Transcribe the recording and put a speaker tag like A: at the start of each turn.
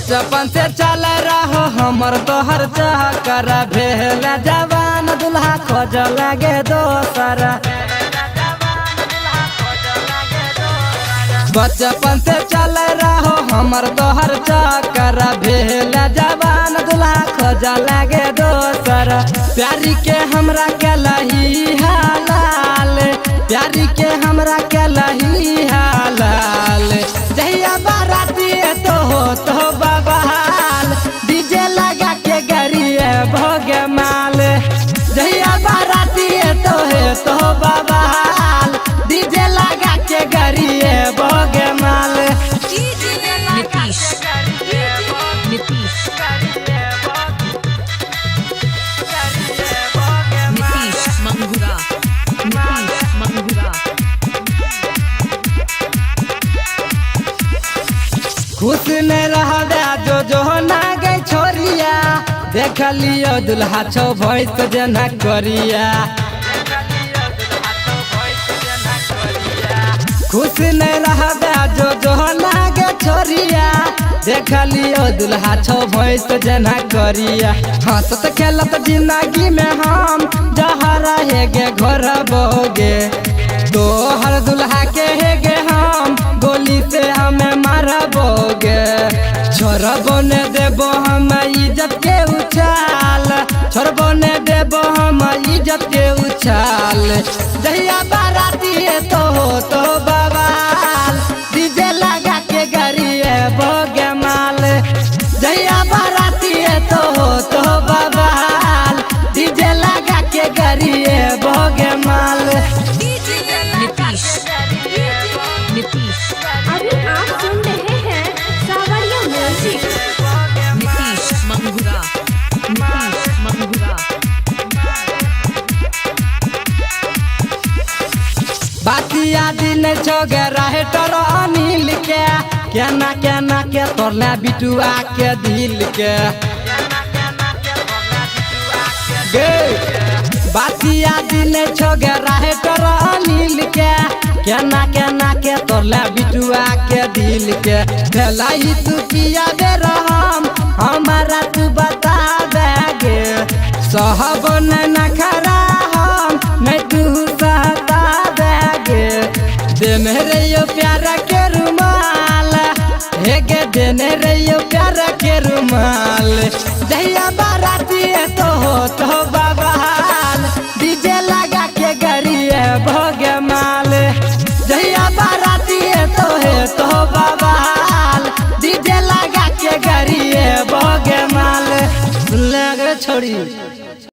A: बचपन से चल रहो हमर तोहर चक्कर भेल जवान दुल्हा खोज लगे दोसर। बचपन से चल रहो हमर तोहर चक्कर भेल जवान दुल्हा खोज लगे दोसर। प्यारी के हमरा के लही हालाल, प्यारी के हमरा के लही हालाल। जहिया बाराती तो बवाल, डीजे लगा के गरिए भोगे माल। जहिया बाराती तो बवाल, डीजे लगा के गरिए भोगे माल।
B: नीतीश मंगुरा, नीतीश मंगुरा।
A: खुश न रह जो ना गई छोरिया, देख लियो दुल्हा छो भैंस जना करिया। खुश न रह जो ना गई छोरिया, देख लियो दुल्हा छो भैंस जना करिया। हंसत खेलत जिंदगी में हम जहर हेगे घर बोगे, तोहर दुल्हा के हेगे हम गोली से हमें मारबोगे। छोड़बो ने देबो हम इज्जत के उछाल, छोड़बो ने देबो हम इज्जत के उछाल। जहिया बाराती तो बवाल, डीजे लगा के गरिए भोगे माल। जहिया बाराती तो बवाल, डीजे लगा के गरिए भोगे माल।
B: नीतीश
C: अभी आप सुन रहे हैं सावरिया म्यूजिक।
B: नीतीश मंगुरा, नीतीश मंगुरा।
A: बातिया दिन छोगे रहे तोरो अनिल के, केना केना के तोरला बिटुआ के दिल के गे। बातिया दिन छोगे रहे तोरो अनिल के, केना केना के तोरला बिटुआ के दिल के। भलाई तू किया दे रहम हमारा तू बता देगे, सहब न खरा हम नहीं तू सहता देगे। दे मेरे यो प्यार के रुमाल, हेगे देने रे यो प्यार के रुमाल। जहिया बाराती तो बवाल, डीजे लगा के गरिए भोगे माल। जहिया बाराती तो बवाल, डीजे लगा के गरिए भोगे माल। सुन ले छोड़ी।